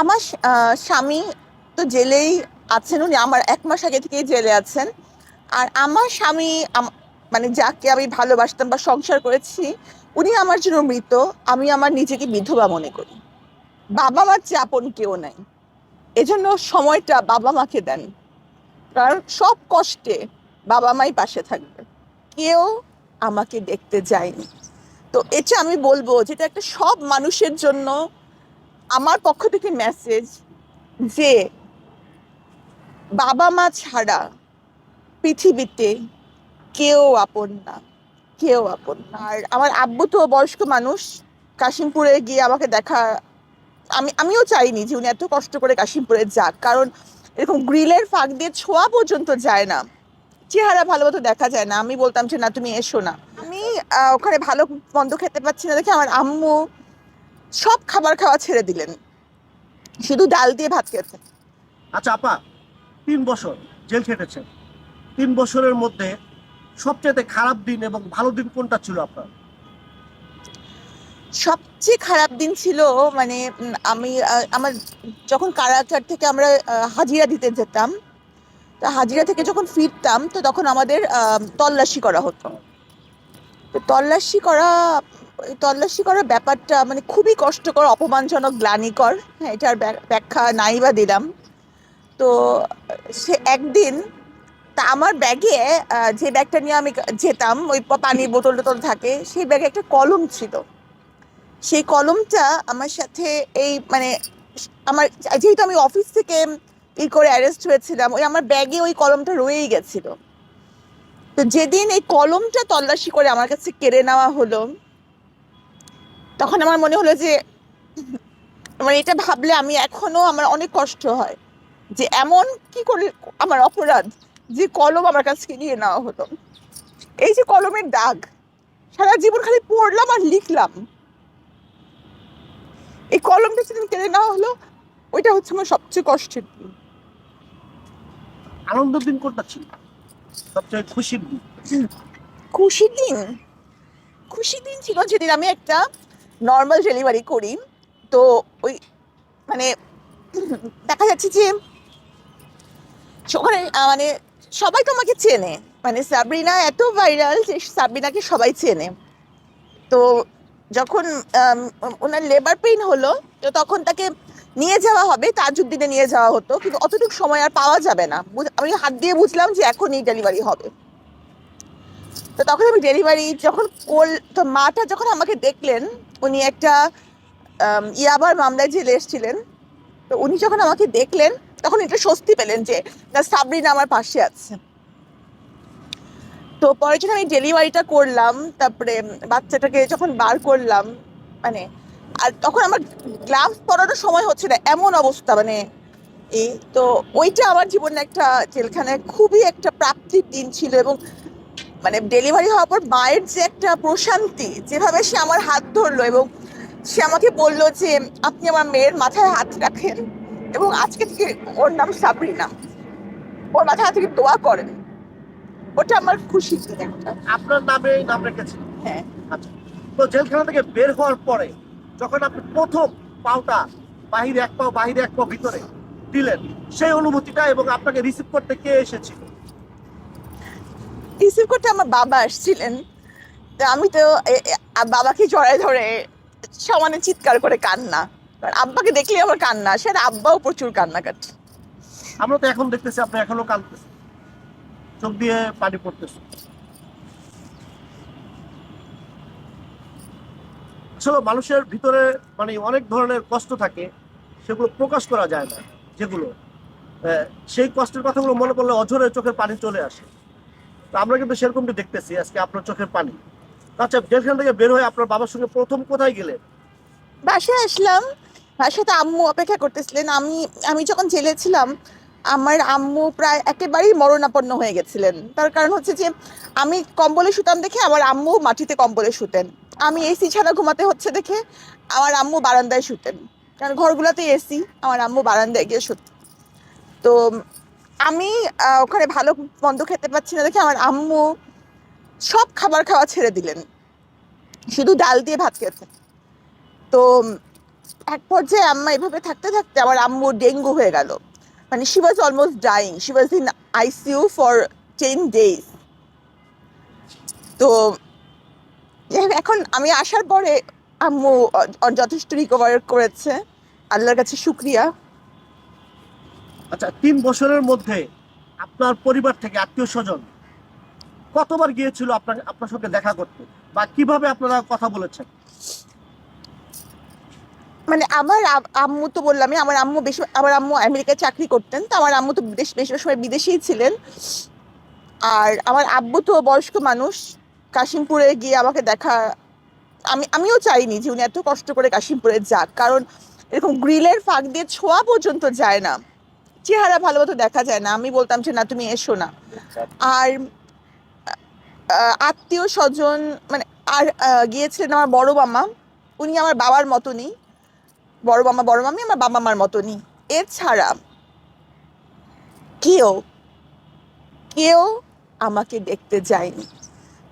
আমার স্বামী তো জেলেই আছেন, উনি আমার 1 মাস আগে থেকেই জেলে আছেন। আর আমার স্বামী মানে যাকে আমি ভালোবাসতাম বা সংসার করেছি, উনি আমার জন্য মৃত। আমি আমার নিজেকে বিধবা মনে করি। বাবা মার চেয়ে আপন কেউ নাই। এজন্য সময়টা বাবা মাকে দেন, কারণ সব কষ্টে বাবা মাই পাশে থাকবে। কেউ আমাকে দেখতে যায়নি। তো এটা আমি বলবো, যেটা একটা সব মানুষের জন্য আমার পক্ষ থেকে মেসেজ, যে বাবা মা ছাড়া পৃথিবীতে কেউ আপন না, কেউ আপন না। আর আমার আব্বু তো বয়স্ক মানুষ, কাশিমপুরে গিয়ে আমাকে দেখা, আমিও চাইনি যে উনি এত কষ্ট করে কাশিমপুরে যাক, কারণ এরকম গ্রিলের ফাঁক দিয়ে ছোঁয়া পর্যন্ত যায় না, চেহারা ভালো মতো দেখা যায় না। আমি বলতাম যে না, তুমি এসো না। আমি ওখানে ভালো মন্দ খেতে পাচ্ছি না দেখে আমার আম্মু সব খাবার খাওয়া ছেড়ে দিলেন, শুধু ডাল দিয়ে ভাত খেতেন। আচ্ছা আপা, 3 বছর জেল খেটেছেন। 3 বছরের মধ্যে সবচেয়ে খারাপ দিন এবং ভালো দিন কোনটা ছিল আপনার? সবচেয়ে খারাপ দিন ছিল, মানে আমি আমার যখন কারাগার থেকে আমরা হাজিরা দিতে যেতাম, তো হাজিরা থেকে যখন ফিরতাম, তো তখন আমাদের তল্লাশি করা হতো। তো তল্লাশি করার ব্যাপারটা মানে খুবই কষ্টকর, অপমানজনক, গ্লানিকর। হ্যাঁ, এটার ব্যাখ্যা নাই বা দিলাম। তো সে একদিন, তা আমার ব্যাগে, যে ব্যাগটা নিয়ে আমি যেতাম, ওই পানির বোতল টোতল থাকে, সেই ব্যাগে একটা কলম ছিল। সেই কলমটা আমার সাথে, এই মানে আমার, যেহেতু আমি অফিস থেকে করে অ্যারেস্ট হয়েছিলাম, ওই আমার ব্যাগে ওই কলমটা রয়েই গেছিল। তো যেদিন এই কলমটা তল্লাশি করে আমার কাছে কেড়ে নেওয়া হলো, তখন আমার মনে হলো যে, মানে এটা ভাবলে আমি এখনো, আমার অনেক কষ্ট হয় যে এমন কি করে আমার অপরাধ যে কলম আমার কাছ থেকে নিয়ে নেওয়া হলো। এই যে কলমের দাগ, সারা জীবন খালি পড়লাম আর লিখলাম, এই কলমটা সেদিন কেড়ে নেওয়া হলো। ওইটা হচ্ছে আমার সবচেয়ে কষ্টের দিন। আনন্দের দিন কোনটা ছিল? সবচেয়ে খুশির দিন? খুশির দিন, খুশির দিন ছিল যেদিন আমি একটা নর্মাল ডেলিভারি করি। তো ওই মানে দেখা যাচ্ছে যে ওখানে মানে সবাই তোমাকে চেনে, মানে সাবরিনা এত ভাইরাল যে সাবরিনাকে সবাই চেনে। তো যখন আম, ওনার লেবার পেইন হলো, তো তখন তাকে নিয়ে যাওয়া হবে, তাজউদ্দিনে নিয়ে যাওয়া হতো, কিন্তু অতটুকু সময় আর পাওয়া যাবে না। আমি হাত দিয়ে বুঝলাম যে এখনই ডেলিভারি হবে। তো তখন আমি ডেলিভারি যখন তো মাটা যখন আমাকে দেখলেন, উনি একটা ইয়াবার মামলায় জেলে এসেছিলেন। তো উনি যখন আমাকে দেখলেন, তখন এটা স্বস্তি পেলেন যে না, সাবরিনা আমার পাশে আছে। তো পরে যখন আমি ডেলিভারিটা করলাম, তারপরে বাচ্চাটাকে যখন বার করলাম, মানে, আর তখন আমার গ্লাভস পরানোর সময় হচ্ছে না, এমন অবস্থা, মানে এই তো, ওইটা আমার জীবনে একটা, জেলখানায় খুবই একটা প্রাপ্তির দিন ছিল। এবং মানে ডেলিভারি হওয়ার পর মায়ের যে একটা প্রশান্তি, যেভাবে সে আমার হাত ধরলো এবং সে আমাকে বললো যে আপনি আমার মেয়ের মাথায় হাত রাখেন, এবং আজকে থেকে ওর নাম সাবরিনা, ওর মাথায় হাত থেকে দোয়া করেন, ওটা আমার খুশি দিন একটা। আপনার নামে এই নাম রেখেছেন? হ্যাঁ। আচ্ছা, তো জেলখানা থেকে বের হওয়ার পরে যখন আপনি প্রথম পাওটা বাহিরে এক পাও বাহিরে এক পাও ভিতরে দিলেন, সেই অনুভূতিটা এবং আপনাকে রিসিভ করতে কে এসেছিল? রিসিভ করতে আমার বাবা আসছিলেন। তো আমি তো বাবাকে জড়ায় ধরে সমানে চিৎকার করে কান্না, কারণ আব্বাকে দেখলে আমার কান্না আসে, আর আব্বাও প্রচুর কান্নাকাটি। আমরা তো এখন দেখতেছি আপনি এখনো কাঁদতেছেন, চোখ দিয়ে পানি পড়তেছে। আসলে মানুষের ভিতরে মানে অনেক ধরনের কষ্ট থাকে, সেগুলো প্রকাশ করা যায় না। যেগুলো সেই কষ্টের কথাগুলো মনে পড়লে অঝরে চোখের পানি চলে আসে। তো আমরা কিন্তু সেরকমটি দেখতেছি আজকে আপনার চোখের পানি। আচ্ছা, জেলখানা থেকে বের হয়ে আপনার বাবার সঙ্গে প্রথম কোথায় গেলেন? বাসায় আসলাম, বাসাতে আম্মু অপেক্ষা করতেছিলেন। আমি আমি যখন জেলে ছিলাম, আমার আম্মু প্রায় একেবারেই মরণাপন্ন হয়ে গেছিলেন। তার কারণ হচ্ছে যে আমি কম্বলে শুতাম দেখে আমার আম্মু মাটিতে কম্বলে শুতেন, আমি এসি ছাড়া ঘুমাতে হচ্ছে দেখে আমার আম্মু বারান্দায় শুতেন, কারণ ঘরগুলোতে এসি, আমার আম্মু বারান্দায় গিয়ে শুতেন। তো আমি ওখানে ভালো মন্দ খেতে পাচ্ছি না দেখে আমার আম্মু সব খাবার খাওয়া ছেড়ে দিলেন, শুধু ডাল দিয়ে ভাত খেতেন। তো এক পর্যায়ে আম্মা এভাবে থাকতে থাকতে আমার আম্মু ডেঙ্গু হয়ে গেল, মানে she was almost dying, she was in ICU for 10 days। তো এখন আমি আসার পরে আম্মু যথেষ্ট রিকভার করেছে, আল্লাহর কাছে শুক্রিয়া। আচ্ছা, 3 বছরের মধ্যে আপনার পরিবার থেকে আত্মীয় স্বজন কতবার গিয়েছিল আপনার আপনার সঙ্গে দেখা করতে, বা কিভাবে আপনারা কথা বলেছেন? মানে আমার আম্মু তো বললামই, আমার আম্মু আমেরিকায় চাকরি করতেন, তো আমার আম্মু তো বেশি সময় বিদেশেই ছিলেন। আর আমার আব্বু তো বয়স্ক মানুষ, কাশিমপুরে গিয়ে আমাকে দেখা, আমিও চাইনি যে উনি এত কষ্ট করে কাশিমপুরে যাক, কারণ এরকম গ্রিলের ফাঁক দিয়ে ছোঁয়া পর্যন্ত যায় না, চেহারা ভালো মতো দেখা যায় না। আমি বলতাম যে না, তুমি এসো না। আর আত্মীয় স্বজন মানে, আর গিয়েছিলেন আমার বড় মামা, উনি আমার বাবার মতনই, বড় মামা বড় মামি আমার বাবা মার মতনই। এছাড়া কেউ কেউ আমাকে দেখতে যায়নি।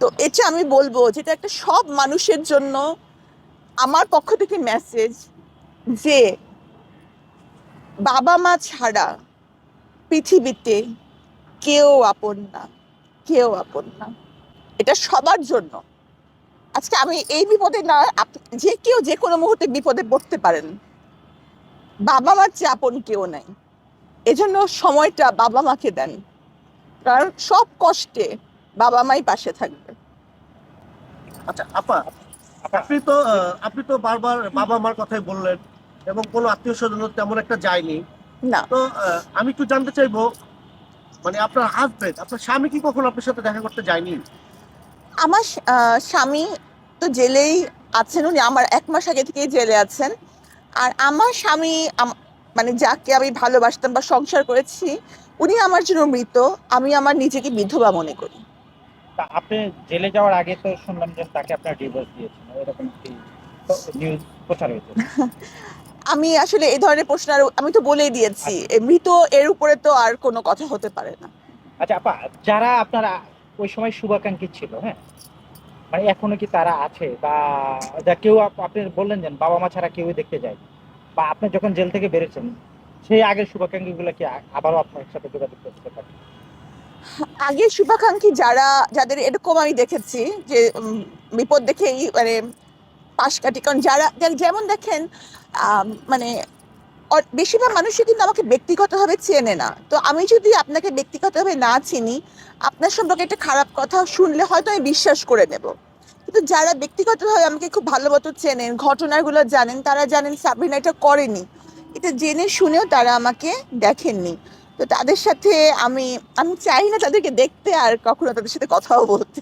তো এটা আমি বলবো যেটা একটা সব মানুষের জন্য আমার পক্ষ থেকে মেসেজ, যে বাবা মা ছাড়া পৃথিবীতে কেউ আপন না, কেউ আপন না। এটা সবার জন্য। আজকে আমি এই বিপদে না, যে কেউ যে কোনো মুহূর্তে বিপদে পড়তে পারেন, বাবা মার চেয়ে আপন কেউ নাই। এজন্য সময়টা বাবা মাকে দেন, কারণ সব কষ্টে বাবা মাই পাশে থাকবে। আচ্ছা আপা, আপনি তো বারবার বাবা মার কথাই বললেন, এবং কোনো আত্মীয় স্বজন তেমন একটা যায়নি। না, তো আমি একটু জানতে চাইবো, মানে আপনার হাজবেন্ড, আপনার স্বামী কি কখনো আপনার সাথে দেখা করতে যায়নি? আমার স্বামী তো জেলেই আছেন, উনি আমার 1 মাস আগে থেকেই জেলে আছেন। আর আমার স্বামী মানে যাকে আমি ভালোবাসতাম বা সংসার করেছি, উনি আমার জন্য মৃত। আমি আমার নিজেকে বিধবা মনে করি। তা আপনি জেলে যাওয়ার আগে তো শুনলাম যে তাকে আপনার ডিভোর্স দিয়েছেন, এরকম কি নিউজ প্রচার হয়েছে? আমি আসলে এই ধরনের প্রশ্ন আমি তো বলেই দিয়েছি, মৃত এর উপরে তো আর কোনো কথা হতে পারে না। আচ্ছা আপা, যারা আপনারা ওই সময় শুভাকাঙ্ক্ষী ছিল, হ্যাঁ, মানে এখনো কি তারা আছে, বা যা কেউ আপনি বললেন যে বাবা মা ছাড়া কেউই দেখতে যায়, বা আপনি যখন জেল থেকে বেরোচ্ছেন সেই আগের শুভাকাঙ্ক্ষী গুলো কি আবারও আপনার সাথে যোগাযোগ করতে পারে? আগে শুভাকাঙ্ক্ষী যাদের এরকম আমি দেখেছি, যে বিপদ দেখেই মানে পাশ কাটি, কারণ যেমন দেখেন, মানে বেশিরভাগ মানুষই কিন্তু আমাকে ব্যক্তিগতভাবে চেনে না। তো আমি যদি আপনাকে ব্যক্তিগতভাবে না চিনি, আপনার সম্পর্কে একটা খারাপ কথা শুনলে হয়তো আমি বিশ্বাস করে নেব। কিন্তু যারা ব্যক্তিগতভাবে আমাকে খুব ভালো মতো চেনেন, ঘটনাগুলো জানেন, তারা জানেন সাবরিনা এটা করেনি, এটা জেনে শুনেও তারা আমাকে দেখেননি। তো তাদের সাথে আমি আমি চাই না তাদেরকে দেখতে, আর কখনো তাদের সাথে কথাও বলতে।